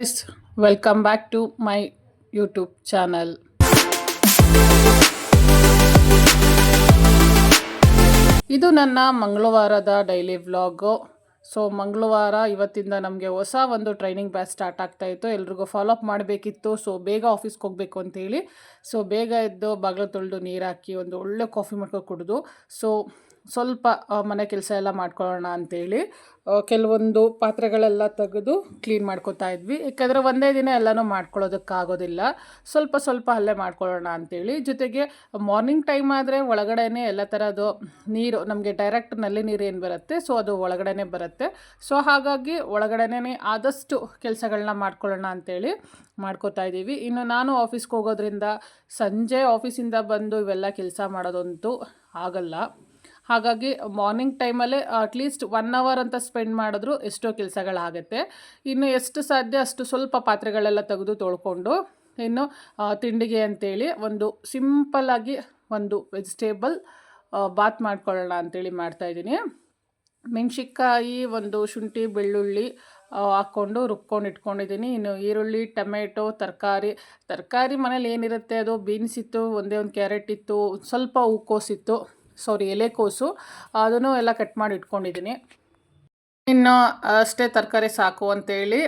Guys, welcome back to my YouTube channel. ಇದು ನನ್ನ ಮಂಗಳವಾರದ daily vlog. So ಮಂಗಳವಾರ ಇವತ್ತಿಂದ ನಮಗೆ ಹೊಸ ಒಂದು ಟ್ರೈನಿಂಗ್ ಬ್ಯಾಚ್ ಸ್ಟಾರ್ಟ್ ಆಗ್ತಾಯಿತ್ತು. ಎಲ್ರಿಗೂ ಫಾಲೋಅಪ್ ಮಾಡಬೇಕಿತ್ತು. ಸೊ ಬೇಗ ಆಫೀಸ್ಗೆ ಹೋಗಬೇಕು ಅಂತೇಳಿ ಬೇಗ ಎದ್ದು ಬಾಗಿಲು ತೊಳೆದು ನೀರು ಹಾಕಿ ಒಂದು ಒಳ್ಳೆ ಕಾಫಿ ಮಾಡ್ಕೊಂಡು ಕುಡಿದು ಸ್ವಲ್ಪ ಮನೆ ಕೆಲಸ ಎಲ್ಲ ಮಾಡ್ಕೊಳ್ಳೋಣ ಅಂಥೇಳಿ ಕೆಲವೊಂದು ಪಾತ್ರೆಗಳೆಲ್ಲ ತೆಗೆದು ಕ್ಲೀನ್ ಮಾಡ್ಕೊತಾ ಇದ್ವಿ. ಯಾಕಂದರೆ ಒಂದೇ ದಿನ ಎಲ್ಲನೂ ಮಾಡ್ಕೊಳ್ಳೋದಕ್ಕಾಗೋದಿಲ್ಲ, ಸ್ವಲ್ಪ ಅಲ್ಲೇ ಮಾಡ್ಕೊಳ್ಳೋಣ ಅಂಥೇಳಿ. ಜೊತೆಗೆ ಮಾರ್ನಿಂಗ್ ಟೈಮ್ ಆದರೆ ಒಳಗಡೆನೇ ಎಲ್ಲ ಥರದ್ದು ನೀರು ನಮಗೆ ಡೈರೆಕ್ಟ್ ನಲ್ಲಿ ನೀರು ಏನು ಬರುತ್ತೆ ಅದು ಒಳಗಡೆನೇ ಬರುತ್ತೆ. ಹಾಗಾಗಿ ಒಳಗಡೆನೇ ಆದಷ್ಟು ಕೆಲಸಗಳನ್ನ ಮಾಡ್ಕೊಳ್ಳೋಣ ಅಂಥೇಳಿ ಮಾಡ್ಕೋತಾ ಇದ್ದೀವಿ. ಇನ್ನು ನಾನು ಆಫೀಸ್ಗೆ ಹೋಗೋದ್ರಿಂದ ಸಂಜೆ ಆಫೀಸಿಂದ ಬಂದು ಇವೆಲ್ಲ ಕೆಲಸ ಮಾಡೋದಂತೂ ಆಗಲ್ಲ. ಹಾಗಾಗಿ ಮಾರ್ನಿಂಗ್ ಟೈಮಲ್ಲೇ ಅಟ್ಲೀಸ್ಟ್ 1 ಅವರ್ ಅಂತ ಸ್ಪೆಂಡ್ ಮಾಡಿದ್ರು ಎಷ್ಟೋ ಕೆಲಸಗಳಾಗುತ್ತೆ. ಇನ್ನು ಎಷ್ಟು ಸಾಧ್ಯ ಅಷ್ಟು ಸ್ವಲ್ಪ ಪಾತ್ರೆಗಳೆಲ್ಲ ತೆಗೆದು ತೊಳ್ಕೊಂಡು ಇನ್ನು ತಿಂಡಿಗೆ ಅಂತೇಳಿ ಒಂದು ಸಿಂಪಲ್ಲಾಗಿ ಒಂದು ವೆಜಿಟೇಬಲ್ ಬಾತ್ ಮಾಡ್ಕೊಳ್ಳೋಣ ಅಂಥೇಳಿ ಮಾಡ್ತಾಯಿದ್ದೀನಿ. ಮೆಣಸಿನ್ಕಾಯಿ, ಒಂದು ಶುಂಠಿ, ಬೆಳ್ಳುಳ್ಳಿ ಹಾಕ್ಕೊಂಡು ರುಬ್ಕೊಂಡು ಇಟ್ಕೊಂಡಿದ್ದೀನಿ. ಇನ್ನು ಈರುಳ್ಳಿ, ಟೊಮೆಟೊ, ತರಕಾರಿ ಮನೇಲಿ ಏನಿರುತ್ತೆ ಅದು ಬೀನ್ಸ್ ಇತ್ತು, ಒಂದೇ ಒಂದು ಕ್ಯಾರೆಟ್ ಇತ್ತು, ಸ್ವಲ್ಪ ಹೂಕೋಸಿತ್ತು, ಎಲೆಕೋಸು, ಅದನ್ನು ಎಲ್ಲ ಕಟ್ ಮಾಡಿ ಇಟ್ಕೊಂಡಿದ್ದೀನಿ. ಇನ್ನು ಅಷ್ಟೇ ತರಕಾರಿ ಸಾಕು ಅಂತೇಳಿ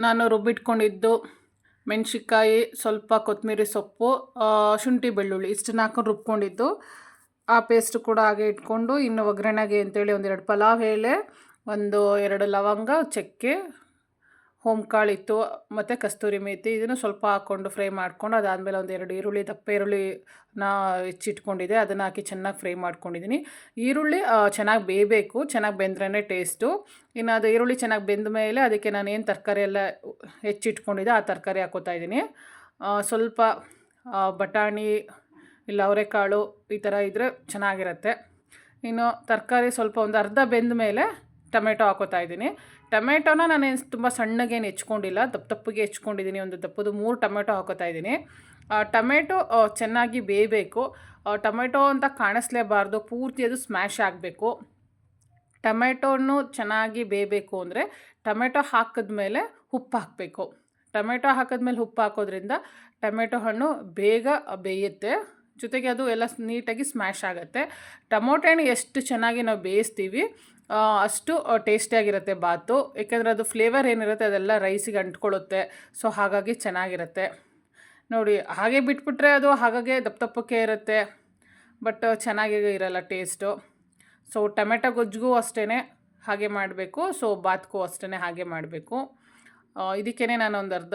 ನಾನು ರುಬ್ಬಿಟ್ಕೊಂಡಿದ್ದು ಮೆಣಸಿನ್ಕಾಯಿ, ಸ್ವಲ್ಪ ಕೊತ್ತಂಬರಿ ಸೊಪ್ಪು, ಶುಂಠಿ, ಬೆಳ್ಳುಳ್ಳಿ ಇಷ್ಟನ್ನ ಹಾಕೊಂಡು ರುಬ್ಕೊಂಡಿದ್ದು ಆ ಪೇಸ್ಟ್ ಕೂಡ ಹಾಗೆ ಇಟ್ಕೊಂಡು ಇನ್ನು ಒಗ್ಗರಣೆಗೆ ಅಂತೇಳಿ 1-2 ಪಲಾವ್ ಎಲೆ, 1-2 ಲವಂಗ, ಚಕ್ಕೆ, ಹೋಮ್ಕಾಳಿತ್ತು ಮತ್ತು ಕಸ್ತೂರಿ ಮೇಥಿ, ಇದನ್ನು ಸ್ವಲ್ಪ ಹಾಕ್ಕೊಂಡು ಫ್ರೈ ಮಾಡ್ಕೊಂಡು ಅದಾದಮೇಲೆ 1-2 ಈರುಳ್ಳಿ, ದಪ್ಪ ಈರುಳ್ಳಿನ ಹೆಚ್ಚಿಟ್ಕೊಂಡಿದ್ದೆ, ಅದನ್ನು ಹಾಕಿ ಚೆನ್ನಾಗಿ ಫ್ರೈ ಮಾಡ್ಕೊಂಡಿದ್ದೀನಿ. ಈರುಳ್ಳಿ ಚೆನ್ನಾಗಿ ಬೇಯಬೇಕು, ಚೆನ್ನಾಗಿ ಬೆಂದ್ರೇ ಟೇಸ್ಟು. ಇನ್ನು ಅದು ಈರುಳ್ಳಿ ಚೆನ್ನಾಗಿ ಬೆಂದ ಮೇಲೆ ಅದಕ್ಕೆ ನಾನು ಏನು ತರಕಾರಿ ಎಲ್ಲ ಹೆಚ್ಚಿಟ್ಕೊಂಡಿದ್ದೆ ಆ ತರಕಾರಿ ಹಾಕೋತಾ ಇದ್ದೀನಿ. ಸ್ವಲ್ಪ ಬಟಾಣಿ ಇಲ್ಲ ಅವರೆಕಾಳು ಈ ಥರ ಇದ್ದರೆ ಚೆನ್ನಾಗಿರುತ್ತೆ. ಇನ್ನು ತರಕಾರಿ ಸ್ವಲ್ಪ ಒಂದು ಅರ್ಧ ಬೆಂದ ಮೇಲೆ ಟೊಮೆಟೊ ಹಾಕೋತಾ ಇದ್ದೀನಿ. ಟೊಮೆಟೊನ ನಾನೇನು ತುಂಬ ಸಣ್ಣಗೇನು ಹೆಚ್ಕೊಂಡಿಲ್ಲ, ದಪ್ಪಗೆ ಹೆಚ್ಕೊಂಡಿದ್ದೀನಿ. ಒಂದು ದಪ್ಪದು 3 ಟೊಮೆಟೊ ಹಾಕೋತಾ ಇದ್ದೀನಿ. ಟೊಮೆಟೊ ಚೆನ್ನಾಗಿ ಬೇಯಬೇಕು. ಟೊಮೆಟೊ ಅಂತ ಕಾಣಿಸ್ಲೇಬಾರ್ದು, ಪೂರ್ತಿ ಅದು ಸ್ಮ್ಯಾಶ್ ಆಗಬೇಕು. ಟೊಮೆಟೊನು ಚೆನ್ನಾಗಿ ಬೇಯಬೇಕು ಅಂದರೆ ಟೊಮೆಟೊ ಹಾಕಿದ್ಮೇಲೆ ಉಪ್ಪು ಹಾಕಬೇಕು. ಟೊಮೆಟೊ ಹಾಕಿದ್ಮೇಲೆ ಉಪ್ಪು ಹಾಕೋದ್ರಿಂದ ಟೊಮೆಟೊ ಹಣ್ಣು ಬೇಗ ಬೇಯುತ್ತೆ, ಜೊತೆಗೆ ಅದು ಎಲ್ಲ ನೀಟಾಗಿ ಸ್ಮ್ಯಾಶ್ ಆಗುತ್ತೆ. ಟೊಮೊಟೊ ಹಣ್ಣು ಎಷ್ಟು ಚೆನ್ನಾಗಿ ನಾವು ಬೇಯಿಸ್ತೀವಿ ಅಷ್ಟು ಟೇಸ್ಟಿಯಾಗಿರುತ್ತೆ ಬಾತು. ಏಕೆಂದರೆ ಅದು ಫ್ಲೇವರ್ ಏನಿರುತ್ತೆ ಅದೆಲ್ಲ ರೈಸಿಗೆ ಅಂಟ್ಕೊಳ್ಳುತ್ತೆ. ಹಾಗಾಗಿ ಚೆನ್ನಾಗಿರುತ್ತೆ. ನೋಡಿ, ಹಾಗೆ ಬಿಟ್ಬಿಟ್ರೆ ಅದು ಹಾಗಾಗಿ ದಪ್ಪಕ್ಕೆ ಇರುತ್ತೆ, ಬಟ್ ಚೆನ್ನಾಗಿ ಇರಲ್ಲ ಟೇಸ್ಟು. ಟೊಮೆಟೊ ಗೊಜ್ಜಿಗೂ ಅಷ್ಟೇ ಹಾಗೆ ಮಾಡಬೇಕು, ಬಾತ್ಗೂ ಅಷ್ಟೇ ಹಾಗೆ ಮಾಡಬೇಕು. ಇದಕ್ಕೇ ನಾನು ಒಂದು ಅರ್ಧ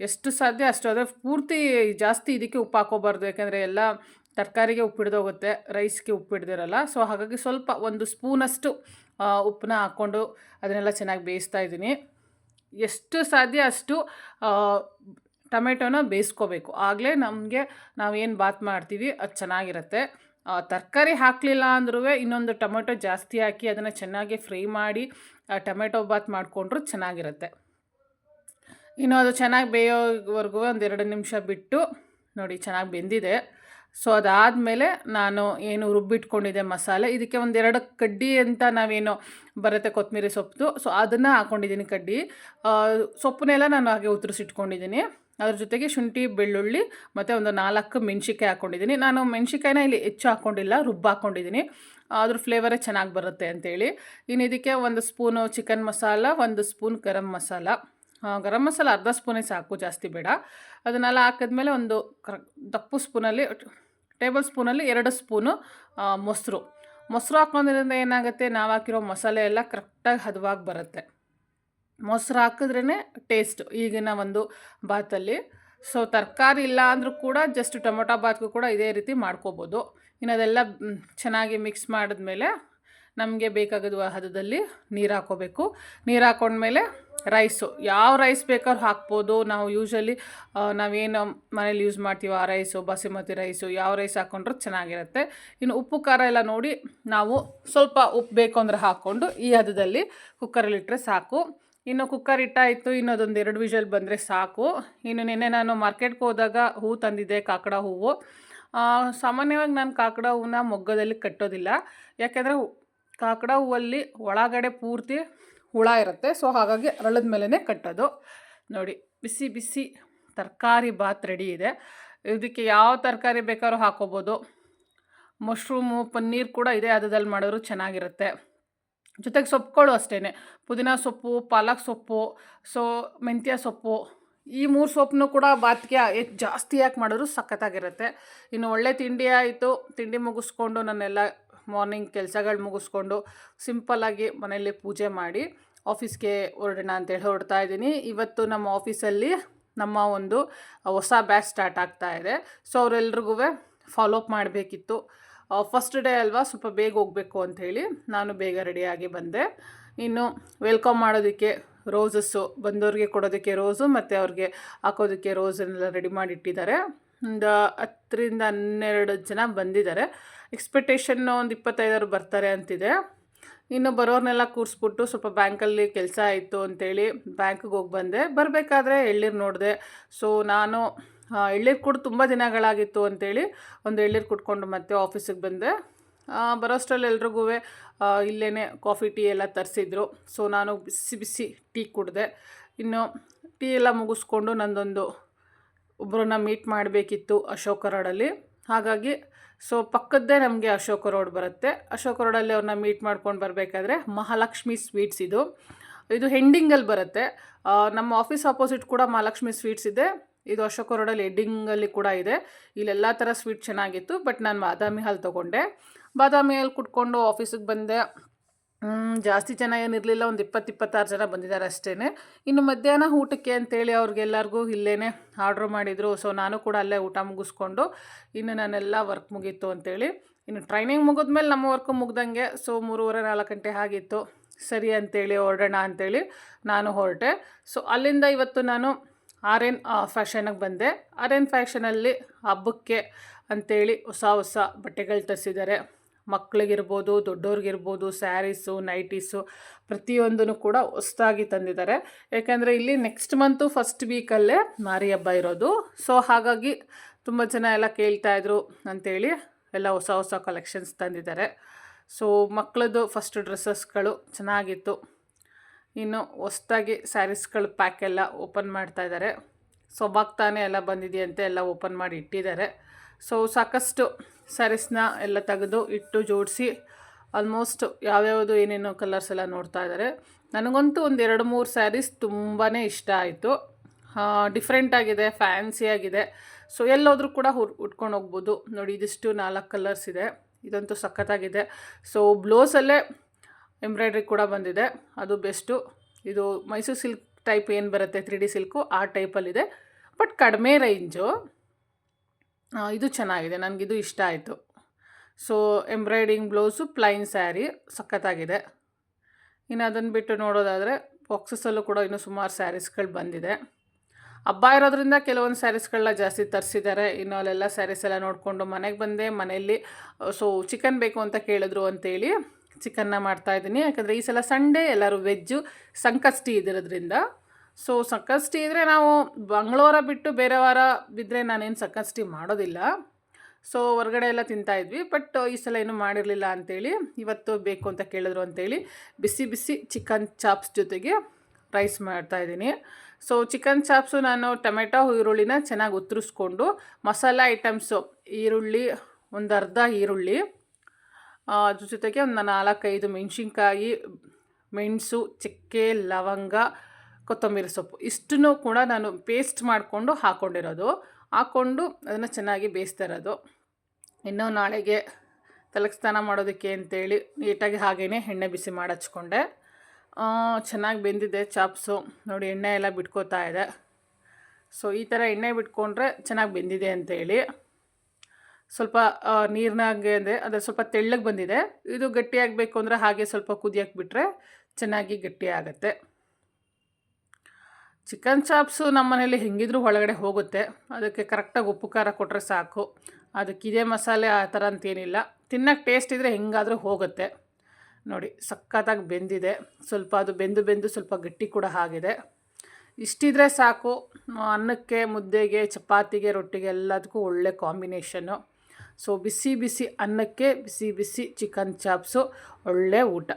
ಎಷ್ಟು ಸಾಧ್ಯ ಅಷ್ಟು, ಆದರೆ ಪೂರ್ತಿ ಜಾಸ್ತಿ ಇದಕ್ಕೆ ಉಪ್ಪು ಹಾಕೋಬಾರ್ದು, ಯಾಕೆಂದರೆ ಎಲ್ಲ ತರಕಾರಿಗೆ ಉಪ್ಪು ಹಿಡಿದೋಗುತ್ತೆ, ರೈಸ್ಗೆ ಉಪ್ಪು ಹಿಡ್ದಿರಲ್ಲ. ಹಾಗಾಗಿ ಸ್ವಲ್ಪ 1 ಸ್ಪೂನಷ್ಟು ಉಪ್ಪನ್ನ ಹಾಕ್ಕೊಂಡು ಅದನ್ನೆಲ್ಲ ಚೆನ್ನಾಗಿ ಬೇಯಿಸ್ತಾ ಇದ್ದೀನಿ. ಎಷ್ಟು ಸಾಧ್ಯ ಅಷ್ಟು ಟೊಮೆಟೊನ ಬೇಯಿಸ್ಕೋಬೇಕು, ಆಗಲೇ ನಮಗೆ ನಾವೇನು ಬಾತ್ ಮಾಡ್ತೀವಿ ಅದು ಚೆನ್ನಾಗಿರುತ್ತೆ. ತರಕಾರಿ ಹಾಕಲಿಲ್ಲ ಅಂದ್ರೂ ಇನ್ನೊಂದು ಟೊಮೆಟೊ ಜಾಸ್ತಿ ಹಾಕಿ ಅದನ್ನು ಚೆನ್ನಾಗಿ ಫ್ರೈ ಮಾಡಿ ಟೊಮೆಟೊ ಬಾತ್ ಮಾಡಿಕೊಂಡ್ರೂ ಚೆನ್ನಾಗಿರುತ್ತೆ. ಇನ್ನು ಅದು ಚೆನ್ನಾಗಿ ಬೇಯೋವರೆಗೂ 1-2 ನಿಮಿಷ ಬಿಟ್ಟು ನೋಡಿ ಚೆನ್ನಾಗಿ ಬೆಂದಿದೆ. ಅದಾದಮೇಲೆ ನಾನು ಏನು ರುಬ್ಬಿಟ್ಕೊಂಡಿದ್ದೆ ಮಸಾಲೆ, ಇದಕ್ಕೆ 1-2 ಕಡ್ಡಿ ಅಂತ ನಾವೇನು ಬರುತ್ತೆ ಕೊತ್ತಂಬರಿ ಸೊಪ್ಪು, ಅದನ್ನು ಹಾಕ್ಕೊಂಡಿದ್ದೀನಿ ಕಡ್ಡಿ. ಸೊಪ್ಪನ್ನೆಲ್ಲ ನಾನು ಹಾಗೆ ಉತ್ತರಿಸಿಟ್ಕೊಂಡಿದ್ದೀನಿ. ಅದ್ರ ಜೊತೆಗೆ ಶುಂಠಿ, ಬೆಳ್ಳುಳ್ಳಿ ಮತ್ತು 4 ಮೆಣಸಿನ್ಕಾಯಿ ಹಾಕ್ಕೊಂಡಿದ್ದೀನಿ. ನಾನು ಮೆಣಸಿನ್ಕಾಯಿನ ಇಲ್ಲಿ ಹೆಚ್ಚು ಹಾಕ್ಕೊಂಡಿಲ್ಲ, ಹಾಕ್ಕೊಂಡಿದ್ದೀನಿ, ಅದ್ರ ಫ್ಲೇವರೇ ಚೆನ್ನಾಗಿ ಬರುತ್ತೆ ಅಂಥೇಳಿ. ಇನ್ನು ಇದಕ್ಕೆ 1 spoon chicken masala, 1 spoon garam masala ಅರ್ಧ ಸ್ಪೂನೇ ಸಾಕು, ಜಾಸ್ತಿ ಬೇಡ. ಅದನ್ನೆಲ್ಲ ಹಾಕಿದ್ಮೇಲೆ ಒಂದು ದಪ್ಪು ಸ್ಪೂನಲ್ಲಿ, ಟೇಬಲ್ ಸ್ಪೂನಲ್ಲಿ 2 ಸ್ಪೂನು ಮೊಸರು ಹಾಕೋದ್ರಿಂದ ಏನಾಗುತ್ತೆ, ನಾವು ಹಾಕಿರೋ ಮಸಾಲೆ ಎಲ್ಲ ಕರೆಕ್ಟಾಗಿ ಹದವಾಗಿ ಬರುತ್ತೆ. ಮೊಸರು ಹಾಕಿದ್ರೇ ಟೇಸ್ಟ್ ಈಗಿನ ಒಂದು ಬಾತಲ್ಲಿ. ತರಕಾರಿ ಇಲ್ಲ ಅಂದರೂ ಕೂಡ ಜಸ್ಟ್ ಟೊಮೊಟೊ ಬಾತ್ಗೂ ಕೂಡ ಇದೇ ರೀತಿ ಮಾಡ್ಕೋಬೋದು. ಇನ್ನು ಅದೆಲ್ಲ ಚೆನ್ನಾಗಿ ಮಿಕ್ಸ್ ಮಾಡಿದ್ಮೇಲೆ ನಮಗೆ ಬೇಕಾಗದ ಹದದಲ್ಲಿ ನೀರು ಹಾಕ್ಕೋಬೇಕು. ನೀರು ಹಾಕ್ಕೊಂಡ್ಮೇಲೆ ಯಾವ ರೈಸ್ ಬೇಕಾದ್ರೂ ಹಾಕ್ಬೋದು. ನಾವು ಯೂಶ್ವಲಿ ನಾವೇನು ಮನೇಲಿ ಯೂಸ್ ಮಾಡ್ತೀವೋ ಆ ರೈಸು, ಬಾಸುಮತಿ ರೈಸು, ಯಾವ ರೈಸ್ ಹಾಕ್ಕೊಂಡ್ರೂ ಚೆನ್ನಾಗಿರುತ್ತೆ. ಇನ್ನು ಉಪ್ಪು ಖಾರ ಎಲ್ಲ ನೋಡಿ ನಾವು ಸ್ವಲ್ಪ ಉಪ್ಪು ಬೇಕು ಅಂದರೆ ಹಾಕ್ಕೊಂಡು ಈ ಹದದಲ್ಲಿ ಕುಕ್ಕರಲ್ಲಿಟ್ಟರೆ ಸಾಕು. ಇನ್ನು ಕುಕ್ಕರ್ ಇಟ್ಟಾಯಿತು, ಇನ್ನು ಅದೊಂದು 2 ವಿಷಲ್ ಬಂದರೆ ಸಾಕು. ಇನ್ನು ನಿನ್ನೆ ನಾನು ಮಾರ್ಕೆಟ್ಗೆ ಹೋದಾಗ ಹೂವು ತಂದಿದ್ದೆ, ಕಾಕಡ ಹೂವು. ಸಾಮಾನ್ಯವಾಗಿ ನಾನು ಕಾಕಡ ಹೂವನ್ನ ಮೊಗ್ಗದಲ್ಲಿ ಕಟ್ಟೋದಿಲ್ಲ, ಯಾಕೆಂದರೆ ಕಾಕಡ ಹೂವಲ್ಲಿ ಒಳಗಡೆ ಪೂರ್ತಿ ಹುಳ ಇರುತ್ತೆ. ಸೊ ಹಾಗಾಗಿ ಅರಳದ ಮೇಲೇ ಕಟ್ಟೋದು. ನೋಡಿ ಬಿಸಿ ಬಿಸಿ ತರಕಾರಿ ಬಾತ್ ರೆಡಿ ಇದೆ. ಇದಕ್ಕೆ ಯಾವ ತರಕಾರಿ ಬೇಕಾದ್ರೂ ಹಾಕೋಬೋದು. ಮಶ್ರೂಮು, ಪನ್ನೀರ್ ಕೂಡ ಇದೇ ಹದದಲ್ಲಿ ಮಾಡಿದ್ರು ಚೆನ್ನಾಗಿರುತ್ತೆ. ಜೊತೆಗೆ ಸೊಪ್ಪುಗಳು ಅಷ್ಟೇ, ಪುದೀನ ಸೊಪ್ಪು, ಪಾಲಕ್ ಸೊಪ್ಪು, ಸೊ ಮೆಂತ್ಯ ಸೊಪ್ಪು, ಈ 3 ಸೊಪ್ಪನ್ನು ಕೂಡ ಬಾತ್ಗೆ ಜಾಸ್ತಿ ಯಾಕೆ ಮಾಡಿದ್ರು ಸಖತ್ತಾಗಿರುತ್ತೆ. ಇನ್ನು ಒಳ್ಳೆ ತಿಂಡಿ ಆಯಿತು. ತಿಂಡಿ ಮುಗಿಸ್ಕೊಂಡು ನಾನೆಲ್ಲ ಮಾರ್ನಿಂಗ್ ಕೆಲಸಗಳು ಮುಗಿಸ್ಕೊಂಡು ಸಿಂಪಲ್ಲಾಗಿ ಮನೆಯಲ್ಲಿ ಪೂಜೆ ಮಾಡಿ ಆಫೀಸ್ಗೆ ಹೊರಡೋಣ ಅಂತೇಳಿ ಹೊರಡ್ತಾ ಇದ್ದೀನಿ. ಇವತ್ತು ನಮ್ಮ ಆಫೀಸಲ್ಲಿ ನಮ್ಮ ಒಂದು ಹೊಸ ಬ್ಯಾಚ್ ಸ್ಟಾರ್ಟ್ ಆಗ್ತಾ ಇದೆ. ಸೊ ಅವರೆಲ್ರಿಗೂ ಫಾಲೋ ಅಪ್ ಮಾಡಬೇಕಿತ್ತು. ಫಸ್ಟ್ ಡೇ ಅಲ್ವಾ, ಸ್ವಲ್ಪ ಬೇಗ ಹೋಗಬೇಕು ಅಂಥೇಳಿ ನಾನು ಬೇಗ ರೆಡಿಯಾಗಿ ಬಂದೆ. ಇನ್ನು ವೆಲ್ಕಮ್ ಮಾಡೋದಕ್ಕೆ ರೋಸಸ್ಸು, ಬಂದವ್ರಿಗೆ ಕೊಡೋದಕ್ಕೆ ರೋಸು ಮತ್ತು ಅವ್ರಿಗೆ ಹಾಕೋದಕ್ಕೆ ರೋಸನ್ನೆಲ್ಲ ರೆಡಿ ಮಾಡಿ ಇಟ್ಟಿದ್ದಾರೆ. ಒಂದು 10ರಿಂದ 12 ಜನ ಬಂದಿದ್ದಾರೆ. ಎಕ್ಸ್ಪೆಕ್ಟೇಷನ್ ಒಂದು 25 ಬರ್ತಾರೆ ಅಂತಿದೆ. ಇನ್ನು ಬರೋರ್ನೆಲ್ಲ ಕೂರಿಸ್ಬಿಟ್ಟು ಸ್ವಲ್ಪ ಬ್ಯಾಂಕಲ್ಲಿ ಕೆಲಸ ಆಯಿತು ಅಂಥೇಳಿ ಬ್ಯಾಂಕಿಗೆ ಹೋಗಿ ಬಂದೆ. ಬರಬೇಕಾದ್ರೆ ಎಳ್ನೀರು ನೋಡಿದೆ. ಸೊ ನಾನು ಎಳ್ನೀರು ಕೂಡ ತುಂಬ ದಿನಗಳಾಗಿತ್ತು ಅಂಥೇಳಿ ಒಂದು ಎಳ್ನೀರು ಕುಟ್ಕೊಂಡು ಮತ್ತೆ ಆಫೀಸಿಗೆ ಬಂದೆ. ಬರೋಷ್ಟರಲ್ಲಿ ಎಲ್ರಿಗೂ ಇಲ್ಲೇ ಕಾಫಿ ಟೀ ಎಲ್ಲ ತರಿಸಿದ್ರು. ಸೊ ನಾನು ಬಿಸಿ ಬಿಸಿ ಟೀ ಕುಡಿದೆ. ಇನ್ನು ಟೀ ಎಲ್ಲ ಮುಗಿಸ್ಕೊಂಡು ನಂದೊಂದು ಒಬ್ಬರನ್ನ ಮೀಟ್ ಮಾಡಬೇಕಿತ್ತು ಅಶೋಕ ರೋಡಲ್ಲಿ. ಹಾಗಾಗಿ ಸೊ ಪಕ್ಕದ್ದೇ ನಮಗೆ ಅಶೋಕ ರೋಡ್ ಬರುತ್ತೆ. ಅಶೋಕ ರೋಡಲ್ಲಿ ಅವ್ರನ್ನ ಮೀಟ್ ಮಾಡ್ಕೊಂಡು ಬರಬೇಕಾದ್ರೆ ಮಹಾಲಕ್ಷ್ಮಿ ಸ್ವೀಟ್ಸ್ ಇದು ಹೆಂಡಿಂಗಲ್ಲಿ ಬರುತ್ತೆ. ನಮ್ಮ ಆಫೀಸ್ ಆಪೋಸಿಟ್ ಕೂಡ ಮಹಾಲಕ್ಷ್ಮಿ ಸ್ವೀಟ್ಸ್ ಇದೆ. ಇದು ಅಶೋಕ ರೋಡಲ್ಲಿ ಹೆಡ್ಡಿಂಗಲ್ಲಿ ಕೂಡ ಇದೆ. ಇಲ್ಲೆಲ್ಲ ಥರ ಸ್ವೀಟ್ ಚೆನ್ನಾಗಿತ್ತು. ಬಟ್ ನಾನು ಬಾದಾಮಿ ಹಾಲು ತೊಗೊಂಡೆ. ಬಾದಾಮಿ ಹಾಲು ಕುಟ್ಕೊಂಡು ಆಫೀಸಿಗೆ ಬಂದೆ. ಜಾಸ್ತಿ ಜನ ಏನಿರಲಿಲ್ಲ, ಒಂದು 20-26 ಜನ ಬಂದಿದ್ದಾರೆ ಅಷ್ಟೇ. ಇನ್ನು ಮಧ್ಯಾಹ್ನ ಊಟಕ್ಕೆ ಅಂತೇಳಿ ಅವ್ರಿಗೆಲ್ಲರಿಗೂ ಇಲ್ಲೇ ಆರ್ಡ್ರ್ ಮಾಡಿದರು. ಸೊ ನಾನು ಕೂಡ ಅಲ್ಲೇ ಊಟ ಮುಗಿಸ್ಕೊಂಡು ಇನ್ನು ನಾನೆಲ್ಲ ವರ್ಕ್ ಮುಗೀತು ಅಂಥೇಳಿ, ಇನ್ನು ಟ್ರೈನಿಂಗ್ ಮುಗಿದ್ಮೇಲೆ ನಮ್ಮ ವರ್ಕು ಮುಗ್ದಂಗೆ. ಸೊ 3:30-4 ಗಂಟೆ ಆಗಿತ್ತು. ಸರಿ ಅಂಥೇಳಿ ಹೊರಡೋಣ ಅಂಥೇಳಿ ನಾನು ಹೊರಟೆ. ಸೊ ಅಲ್ಲಿಂದ ಇವತ್ತು ನಾನು ಆರ್ಯನ್ ಫ್ಯಾಷನಿಗೆ ಬಂದೆ. ಆರ್ಯನ್ ಫ್ಯಾಷನಲ್ಲಿ ಹಬ್ಬಕ್ಕೆ ಅಂಥೇಳಿ ಹೊಸ ಬಟ್ಟೆಗಳು ತರಿಸಿದ್ದಾರೆ. ಮಕ್ಕಳಿಗಿರ್ಬೋದು, ದೊಡ್ಡವ್ರಿಗಿರ್ಬೋದು, ಸ್ಯಾರೀಸು, ನೈಟೀಸು ಪ್ರತಿಯೊಂದೂ ಕೂಡ ಹೊಸದಾಗಿ ತಂದಿದ್ದಾರೆ. ಯಾಕೆಂದರೆ ಇಲ್ಲಿ ನೆಕ್ಸ್ಟ್ ಮಂತು ಫಸ್ಟ್ ವೀಕಲ್ಲೇ ಮಾರಿ ಹಬ್ಬ ಇರೋದು. ಸೊ ಹಾಗಾಗಿ ತುಂಬ ಜನ ಎಲ್ಲ ಕೇಳ್ತಾಯಿದ್ರು ಅಂಥೇಳಿ ಎಲ್ಲ ಹೊಸ ಕಲೆಕ್ಷನ್ಸ್ ತಂದಿದ್ದಾರೆ. ಸೊ ಮಕ್ಕಳದ್ದು ಫಸ್ಟ್ ಡ್ರೆಸ್ಸಸ್ಗಳು ಚೆನ್ನಾಗಿತ್ತು. ಇನ್ನು ಹೊಸದಾಗಿ ಸ್ಯಾರೀಸ್ಗಳ ಪ್ಯಾಕ್ ಎಲ್ಲ ಓಪನ್ ಮಾಡ್ತಾಯಿದ್ದಾರೆ. ಸೊಬಾಗ್ತಾನೆ ಎಲ್ಲ ಬಂದಿದೆಯಂತೆ, ಎಲ್ಲ ಓಪನ್ ಮಾಡಿ ಇಟ್ಟಿದ್ದಾರೆ. ಸೊ ಸಾಕಷ್ಟು ಸ್ಯಾರೀಸ್ನ ಎಲ್ಲ ತೆಗೆದು ಇಟ್ಟು ಜೋಡಿಸಿ ಆಲ್ಮೋಸ್ಟ್ ಯಾವ್ಯಾವುದು ಏನೇನೋ ಕಲರ್ಸ್ ಎಲ್ಲ ನೋಡ್ತಾ ಇದ್ದಾರೆ. ನನಗಂತೂ ಒಂದು 2-3 ಸ್ಯಾರೀಸ್ ತುಂಬಾ ಇಷ್ಟ ಆಯಿತು. ಡಿಫ್ರೆಂಟಾಗಿದೆ, ಫ್ಯಾನ್ಸಿಯಾಗಿದೆ. ಸೊ ಎಲ್ಲೋದ್ರೂ ಕೂಡ ಉಟ್ಕೊಂಡು ಹೋಗ್ಬೋದು. ನೋಡಿ ಇದಿಷ್ಟು 4 ಕಲರ್ಸ್ ಇದೆ. ಇದಂತೂ ಸಖತ್ತಾಗಿದೆ. ಸೊ ಬ್ಲೌಸಲ್ಲೇ ಎಂಬ್ರಾಯ್ಡ್ರಿ ಕೂಡ ಬಂದಿದೆ, ಅದು ಬೆಸ್ಟು. ಇದು ಮೈಸೂರು ಸಿಲ್ಕ್ ಟೈಪ್ ಏನು ಬರುತ್ತೆ 3D ಸಿಲ್ಕು, ಆ ಟೈಪಲ್ಲಿದೆ. ಬಟ್ ಕಡಿಮೆ ರೇಂಜು. ಇದು ಚೆನ್ನಾಗಿದೆ, ನನಗಿದು ಇಷ್ಟ ಆಯಿತು. So embroidering blouse, plain sari ಸಖತ್ತಾಗಿದೆ. ಇನ್ನು ಅದನ್ನು ಬಿಟ್ಟು ನೋಡೋದಾದರೆ ಬಾಕ್ಸಸ್ಸಲ್ಲೂ ಕೂಡ ಇನ್ನೂ ಸುಮಾರು ಸ್ಯಾರೀಸ್ಗಳು ಬಂದಿದೆ. ಹಬ್ಬ ಇರೋದ್ರಿಂದ ಕೆಲವೊಂದು ಸ್ಯಾರೀಸ್ಗಳನ್ನ ಜಾಸ್ತಿ ತರಿಸಿದ್ದಾರೆ. ಇನ್ನು ಅಲ್ಲೆಲ್ಲ ಸ್ಯಾರೀಸ್ ಎಲ್ಲ ನೋಡಿಕೊಂಡು ಮನೆಗೆ ಬಂದೆ. ಮನೆಯಲ್ಲಿ ಸೊ ಚಿಕನ್ ಬೇಕು ಅಂತ ಕೇಳಿದ್ರು ಅಂಥೇಳಿ ಚಿಕನ್ನ ಮಾಡ್ತಾಯಿದ್ದೀನಿ. ಯಾಕಂದರೆ ಈ ಸಲ ಸಂಡೇ ಎಲ್ಲರೂ ವೆಜ್ಜು, ಸಂಕಷ್ಟಿ ಇದಿರೋದ್ರಿಂದ. ಸೊ ಸಂಕಷ್ಟಿ ಇದ್ದರೆ ನಾವು ಮಂಗಳವಾರ ಬಿಟ್ಟು ಬೇರೆ ವಾರ ಬಿದ್ದರೆ ನಾನೇನು ಸಂಕಷ್ಟಿ ಮಾಡೋದಿಲ್ಲ. ಸೊ ಹೊರಗಡೆ ಎಲ್ಲ ತಿಂತಾಯಿದ್ವಿ. ಬಟ್ ಈ ಸಲ ಏನೂ ಮಾಡಿರಲಿಲ್ಲ ಅಂಥೇಳಿ ಇವತ್ತು ಬೇಕು ಅಂತ ಕೇಳಿದ್ರು ಅಂಥೇಳಿ ಬಿಸಿ ಬಿಸಿ ಚಿಕನ್ ಚಾಪ್ಸ್ ಜೊತೆಗೆ ರೈಸ್ ಮಾಡ್ತಾಯಿದ್ದೀನಿ. ಸೊ ಚಿಕನ್ ಚಾಪ್ಸು ನಾನು ಟೊಮೆಟೊ, ಈರುಳ್ಳಿನ ಚೆನ್ನಾಗಿ ಉತ್ತರಿಸ್ಕೊಂಡು ಮಸಾಲ ಐಟಮ್ಸು, ಈರುಳ್ಳಿ, ಒಂದು ಅರ್ಧ ಈರುಳ್ಳಿ, ಅದ್ರ ಜೊತೆಗೆ ಒಂದು 4-5 ಮೆಣಸಿನ್ಕಾಯಿ, ಮೆಣಸು, ಚಕ್ಕೆ, ಲವಂಗ, ಕೊತ್ತಂಬರಿ ಸೊಪ್ಪು ಇಷ್ಟನ್ನು ಕೂಡ ನಾನು ಪೇಸ್ಟ್ ಮಾಡಿಕೊಂಡು ಹಾಕ್ಕೊಂಡು ಅದನ್ನು ಚೆನ್ನಾಗಿ ಬೇಯಿಸ್ತಾ ಇರೋದು. ಇನ್ನೂ ನಾಳೆಗೆ ತಲೆಗೆ ಸ್ನಾನ ಮಾಡೋದಕ್ಕೆ ಅಂತೇಳಿ ನೀಟಾಗಿ ಹಾಗೇ ಎಣ್ಣೆ ಬಿಸಿ ಮಾಡಿ ಹಚ್ಕೊಂಡೆ. ಚೆನ್ನಾಗಿ ಬೆಂದಿದೆ ಚಾಪ್ಸು. ನೋಡಿ ಎಣ್ಣೆ ಎಲ್ಲ ಬಿಟ್ಕೋತಾ ಇದೆ. ಸೊ ಈ ಥರ ಎಣ್ಣೆ ಬಿಟ್ಕೊಂಡ್ರೆ ಚೆನ್ನಾಗಿ ಬೆಂದಿದೆ ಅಂತೇಳಿ. ಸ್ವಲ್ಪ ನೀರಿನಾಗೆ ಅಂದರೆ ಅದು ಸ್ವಲ್ಪ ತೆಳ್ಳಗೆ ಬಂದಿದೆ. ಇದು ಗಟ್ಟಿಯಾಗಬೇಕು ಅಂದರೆ ಹಾಗೆ ಸ್ವಲ್ಪ ಕುದಿಯೋಕ್ಕೆ ಬಿಟ್ಟರೆ ಚೆನ್ನಾಗಿ ಗಟ್ಟಿ ಆಗುತ್ತೆ. ಚಿಕನ್ ಚಾಪ್ಸು ನಮ್ಮ ಮನೇಲಿ ಹೆಂಗಿದ್ರೂ ಒಳಗಡೆ ಹೋಗುತ್ತೆ. ಅದಕ್ಕೆ ಕರೆಕ್ಟಾಗಿ ಉಪ್ಪು ಖಾರ ಕೊಟ್ಟರೆ ಸಾಕು. ಅದಕ್ಕೆ ಇದೇ ಮಸಾಲೆ ಆ ಥರ ಅಂತೇನಿಲ್ಲ. ತಿನ್ನೋಕ್ಕೆ ಟೇಸ್ಟ್ ಇದ್ದರೆ ಹೆಂಗಾದರೂ ಹೋಗುತ್ತೆ. ನೋಡಿ ಸಖತ್ತಾಗಿ ಬೆಂದಿದೆ. ಸ್ವಲ್ಪ ಅದು ಬೆಂದು ಸ್ವಲ್ಪ ಗಟ್ಟಿ ಕೂಡ ಆಗಿದೆ. ಇಷ್ಟಿದ್ರೆ ಸಾಕು. ಅನ್ನಕ್ಕೆ, ಮುದ್ದೆಗೆ, ಚಪಾತಿಗೆ, ರೊಟ್ಟಿಗೆ ಎಲ್ಲದಕ್ಕೂ ಒಳ್ಳೆ ಕಾಂಬಿನೇಷನ್ನು. ಸೊ ಬಿಸಿ ಬಿಸಿ ಅನ್ನಕ್ಕೆ ಬಿಸಿ ಬಿಸಿ ಚಿಕನ್ ಚಾಪ್ಸು ಒಳ್ಳೆ ಊಟ.